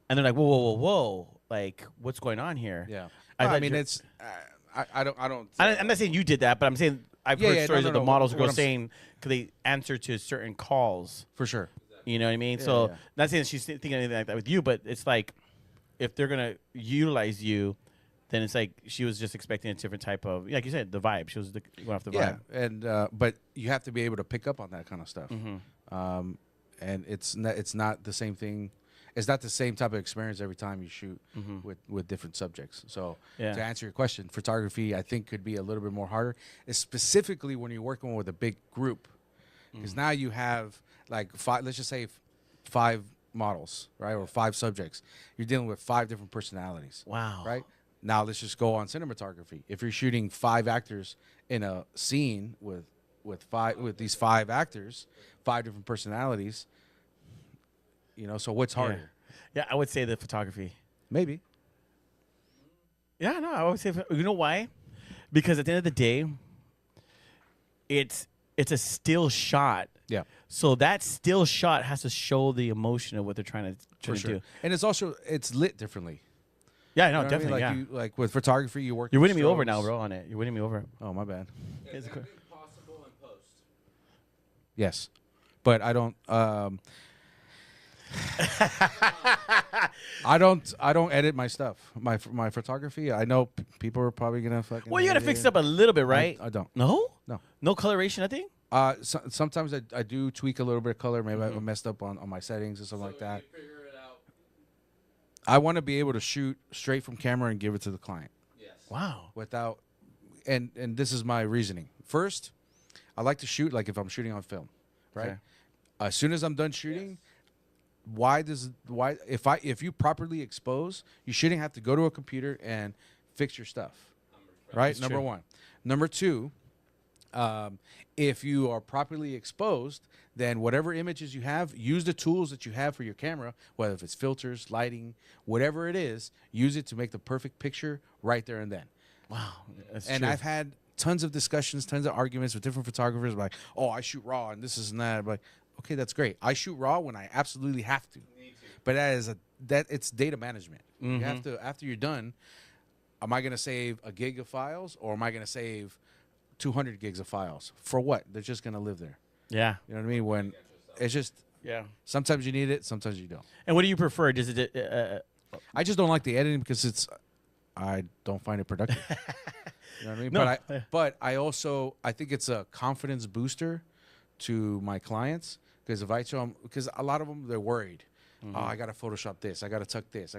And they're like, whoa, like, what's going on here? Yeah. I I thought mean, you're- it's, I don't. I'm not saying you did that, but I'm saying I've Yeah, heard yeah, stories no, of the no. models What girls I'm saying because they answer to certain calls. for sure. You know what I mean? Yeah, So yeah. not saying she's thinking anything like that with you, but it's like if they're gonna utilize you, then it's like she was just expecting a different type of, like you said, the vibe. She was going off the Yeah, vibe. and but you have to be able to pick up on that kind of stuff. Mm-hmm. And it's not the same thing. it's not the same type of experience every time you shoot with different subjects. So Yeah. to answer your question, photography I think could be a little bit more harder, specifically when you're working with a big group, because now you have like five. Let's just say 5 models, right, or 5 subjects. You're dealing with 5 different personalities. Wow. Right. Now let's just go on cinematography. If you're shooting 5 actors in a scene with these 5 actors, 5 different personalities, so what's harder? Yeah, I would say the photography. Maybe. Yeah, no, I would say, you know why? Because at the end of the day, it's a still shot. Yeah. So that still shot has to show the emotion of what they're trying to do. And it's lit differently. Yeah, no, You know what I mean? definitely. Like with photography, you work. You're with winning me over strobes. now, bro. On it, you're winning me over. Oh, my bad. It's cool. Possible in post. Yes, but I don't. I don't edit my stuff. My photography. I know people are probably gonna fucking. Well, you gotta hate fix it. it up a little bit, right? I don't. No, No. no coloration, nothing. Sometimes I do tweak a little bit of color. Maybe I messed up on my settings or something like that. Figure it out. I want to be able to shoot straight from camera and give it to the client Yes. Wow. without. And this is my reasoning. First, I like to shoot like if I'm shooting on film, right? Okay. As soon as I'm done shooting, if you properly expose, you shouldn't have to go to a computer and fix your stuff, right? That's Number true. 1. Number 2, if you are properly exposed, then whatever images you have, use the tools that you have for your camera, whether if it's filters, lighting, whatever it is, use it to make the perfect picture right there and then. Wow. That's And true. I've had tons of discussions, tons of arguments with different photographers, like, oh, I shoot raw and this is and that. I'm like, okay, that's great. I shoot raw when I absolutely have to. But it's data management. You have to, after you're done, am I gonna save a gig of files or am I gonna save 200 gigs of files? For what? They're just gonna live there. Yeah. You know what I mean? When it's just Yeah. sometimes you need it, sometimes you don't. And what do you prefer? Does it? I just don't like the editing because I don't find it productive. You know what I mean? No. But I think it's a confidence booster to my clients, because if I show them, because a lot of them, they're worried. Oh, I gotta Photoshop this. I gotta tuck this.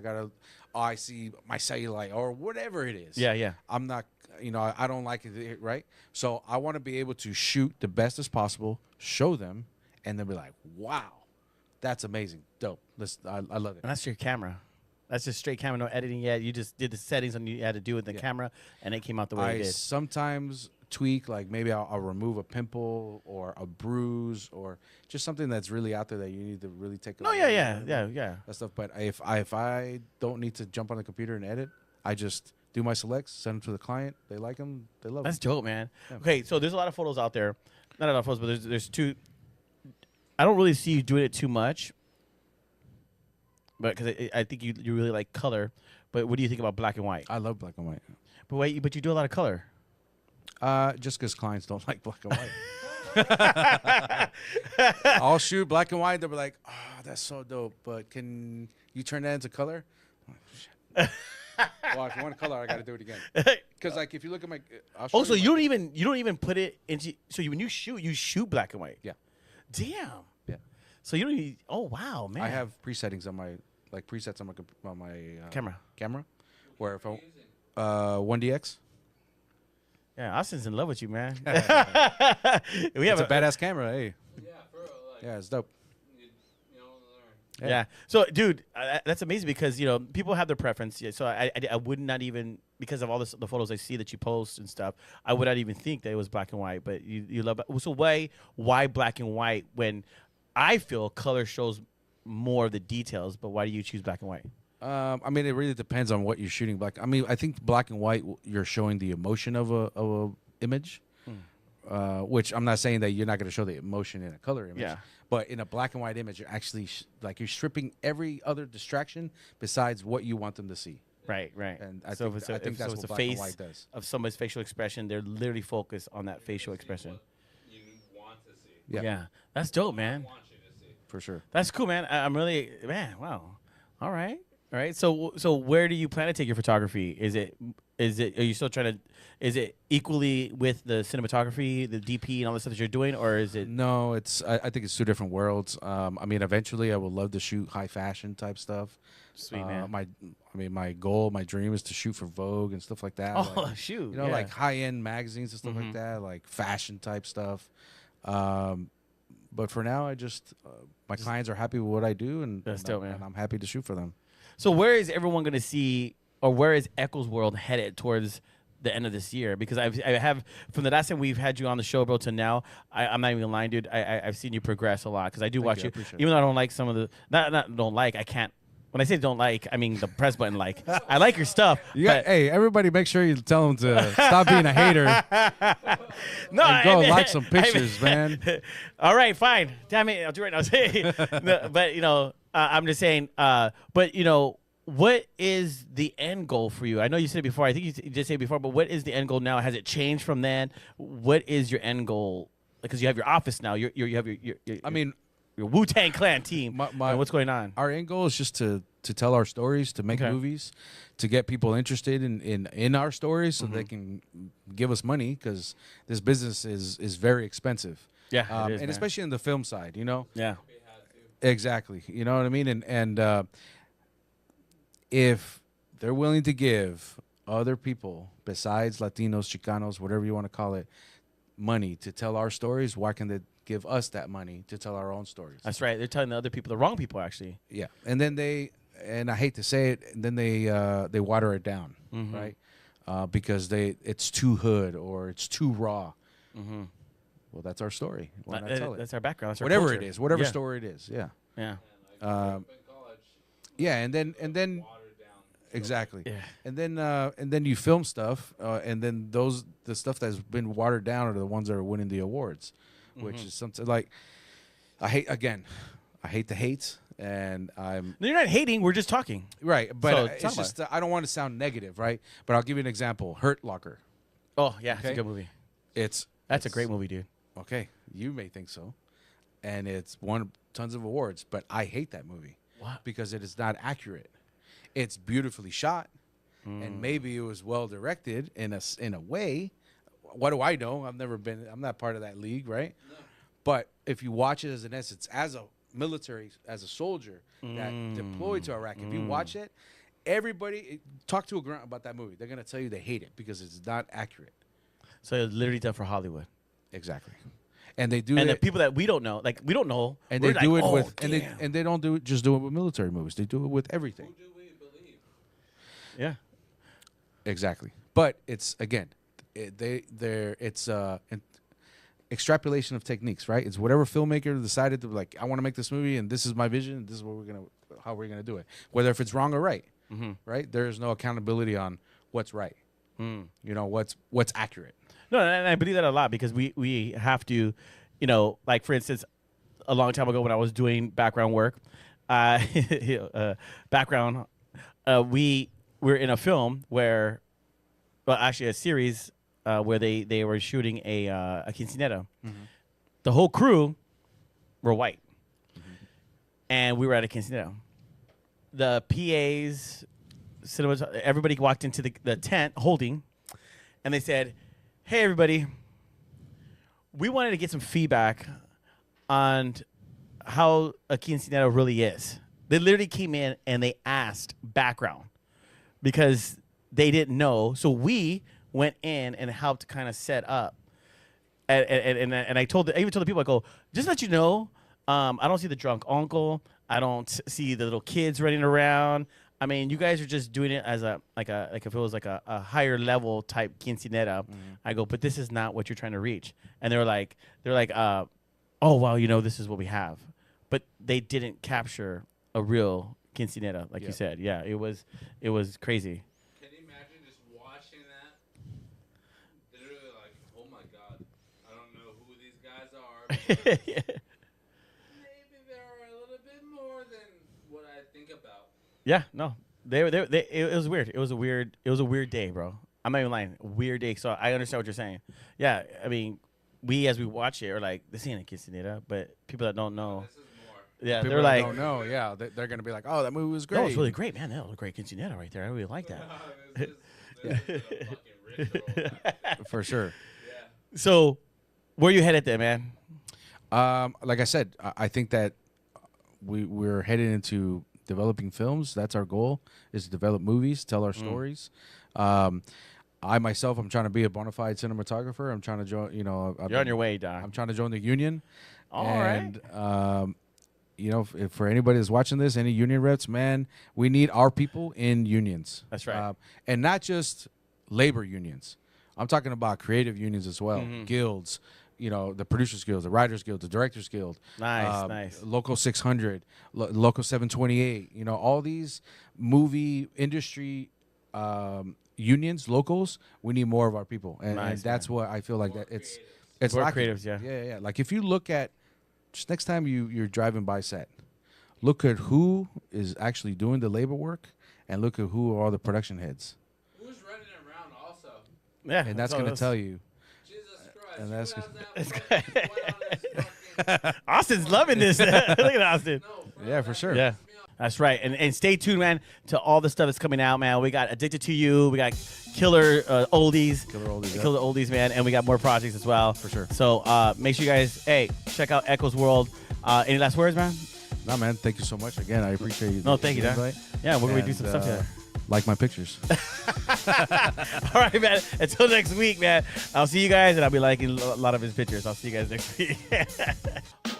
I see my cellulite or whatever it is. Yeah, yeah. I'm not, I don't like it, right? So I want to be able to shoot the best as possible, show them, and they'll be like, wow, that's amazing, dope. I love it. And that's your camera. That's just straight camera, no editing yet. You just did the settings and you had to do with the camera, and it came out the way it I did. sometimes tweak, like maybe I'll remove a pimple or a bruise or just something that's really out there that you need to really take. No, yeah. That stuff. But if I don't need to jump on the computer and edit, I just do my selects, send them to the client. They like them, they love them. That's dope, man. Yeah. Okay, so there's a lot of photos out there. Not a lot of photos, but there's 2. I don't really see you doing it too much, but because I think you really like color. But what do you think about black and white? I love black and white. But you do a lot of color. Just because clients don't like black and white. I'll shoot black and white. They'll be like, "Oh, that's so dope, but can you turn that into color?" I'm like, shit. Well, if you want color, I got to do it again. Because like if you look at my, I'll show Oh, so my- you don't even put it into. So when you shoot black and white. Yeah. Damn. Yeah. So you don't even. Oh wow, man. I have presettings on my presets on my camera, where if I 1DX. Yeah, Austin's in love with you, man. we It's have a badass camera, hey. Yeah, for real. Like, Yeah, it's dope. you learn. Yeah. So, dude, that's amazing because people have their preference. Yeah, so I would not even, because of all the photos I see that you post and stuff, I would not even think that it was black and white. But you love it. So why black and white when I feel color shows more of the details? But why do you choose black and white? I mean, it really depends on what you're shooting. I mean, I think black and white, you're showing the emotion of a image, which I'm not saying that you're not going to show the emotion in a color image. Yeah. But in a black and white image, you're actually you're stripping every other distraction besides what you want them to see. Right. And I so think, I think that's it's what a black and face white does. of somebody's facial expression. They're literally focused on that facial expression. You want to see. Yeah, That's dope, man. Want you to see. for sure. That's cool, man. I'm really, man. Wow. All right. So where do you plan to take your photography? Is it Is it? Are you still trying to? Is it equally with the cinematography, the DP, and all the stuff that you're doing, or is it? No, it's. I think it's two different worlds. I mean, eventually, I would love to shoot high fashion type stuff. Sweet, man. My goal, my dream is to shoot for Vogue and stuff like that. Oh, like, shoot. You know, yeah. like high end magazines and stuff like that, like fashion type stuff. But for now, I just my clients are happy with what I do, and That's dope, man. and I'm happy to shoot for them. So where is everyone going to see, or where is Echo's World headed towards the end of this year? Because I have, from the last time we've had you on the show, bro, to now, I'm not even lying, dude. I've seen you progress a lot because I do watch you. Even though I don't like some of the, not don't like, I can't. When I say don't like, I mean the press button like. I like your stuff. Hey, everybody, make sure you tell them to stop being a hater. No, and go like some pictures, man. All right, fine. Damn it, I'll do it right now. No, but you know, I'm just saying. But you know, what is the end goal for you? I know you said it before. I think you did say it before. But what is the end goal now? Has it changed from then? What is your end goal? Because you have your office now. You have your I mean, your Wu-Tang Clan team. And what's going on? Our end goal is just to tell our stories, to make movies, to get people interested in our stories so they can give us money, because this business is very expensive. Yeah, it is, and man. especially in the film side, you know? Yeah. Exactly. You know what I mean? And if they're willing to give other people besides Latinos, Chicanos, whatever you want to call it, money to tell our stories, why can they give us that money to tell our own stories? That's right. They're telling the other people, the wrong people, actually. Yeah. And then and I hate to say it, and then they water it down, right? Because it's too hood or it's too raw. Well, that's our story. Why not tell it? That's our background. That's our Whatever culture. it is, whatever Yeah. story it is. Yeah. Yeah. Yeah, and then exactly. Yeah. And then you film stuff, and then the stuff that's been watered down are the ones that are winning the awards, which is something like I hate the hate, and I'm No, you're not hating. We're just talking. right, but So, it's talk about just I don't want to sound negative, right? But I'll give you an example. Hurt Locker. Oh, yeah. It's a Okay. good movie. That's a great movie, dude. Okay, you may think so, and it's won tons of awards, but I hate that movie. What? Because it is not accurate. It's beautifully shot, and maybe it was well directed in a way. What do I know? I'm not part of that league, right? No. But if you watch it as an essence, as a military, as a soldier that deployed to Iraq, if you watch it, everybody talk to a grunt about that movie. They're gonna tell you they hate it because it's not accurate. So it's literally done for Hollywood. Exactly. And they do And it, the people that we don't know, like we don't know, and we're they do like, it oh, with damn. and they don't do it with military movies. They do it with everything. Who do we believe? Yeah. Exactly. But it's again, it's extrapolation of techniques, right? It's whatever filmmaker decided to be like, I want to make this movie, and this is my vision. And this is how we're gonna do it. Whether if it's wrong or right, right? There is no accountability on what's right. You know what's accurate. No, and I believe that a lot because we have to, you know, like for instance, a long time ago when I was doing background work, we were in a film where, well, actually a series where they were shooting a quinceañera. The whole crew were white, and we were at a quinceañera. The PAs, everybody walked into the tent holding, and they said, hey, everybody, we wanted to get some feedback on how a quinceañera really is. They literally came in and they asked background because they didn't know. So we went in and helped kind of set up. And I even told the people, I go, just to let you know, I don't see the drunk uncle. I don't see the little kids running around. I mean, you guys are just doing it as like if it was like a higher level type quinceañera. I go, but this is not what you're trying to reach. And they're like, oh well, you know, this is what we have. But they didn't capture a real quinceañera, like you said. Yeah, it was crazy. Can you imagine just watching that? Literally like, oh my god, I don't know who these guys are. But maybe they're a little bit more than what I think about. Yeah, no, it was weird. It was a weird day, bro. I'm not even lying. Weird day. So I understand what you're saying. Yeah, I mean, as we watch it, are like, this ain't a quinceañera, but people that don't know, This is more. yeah, People they're that like, don't know, yeah, they're gonna be like, oh, that movie was great. no, it's really great, man. That was a great quinceañera right there. I really like that. This is a fucking ritual. For sure. So, where you headed there, man? Like I said, I think that we're headed into developing films. That's our goal, is to develop movies, tell our stories. I myself, I'm trying to be a bona fide cinematographer. I'm trying to join, you know. You're on your way, Doc. I'm trying to join the union. All and, you know, if for anybody that's watching this, any union reps, man, we need our people in unions. That's right. And not just labor unions. I'm talking about creative unions as well, guilds. You know, the Producers Guild, the Writers Guild, the Directors Guild. Nice. Local 600, Local 728. You know, all these movie industry unions, locals. We need more of our people, and that's what I feel like that it's More lacking. creatives, yeah. Yeah. Like if you look at just next time you're driving by set, look at who is actually doing the labor work, and look at who are all the production heads. Who's running around also? Yeah, And that's going to tell you. Jesus Christ. And that's who has that fucking- Austin's loving this. Look at Austin. Yeah, for sure. Yeah. That's right. And stay tuned, man, to all the stuff that's coming out, man. We got Addicted to You. We got Killer Oldies. Killer Oldies, man. And we got more projects as well. For sure. So make sure you guys, check out Echo's World. Any last words, man? No, man. Thank you so much. Again, I appreciate you. No, thank you, Doc. invite. Yeah, we're going to do some stuff here. Like my pictures. All right, man. Until next week, man. I'll see you guys, and I'll be liking a lot of his pictures. I'll see you guys next week.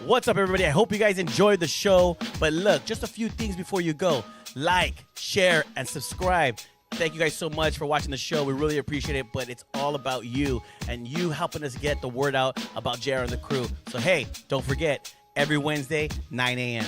What's up, everybody? I hope you guys enjoyed the show. But look, just a few things before you go. Like, share, and subscribe. Thank you guys so much for watching the show. We really appreciate it, but it's all about you and you helping us get the word out about JR and the crew. So, hey, don't forget, every Wednesday, 9 a.m.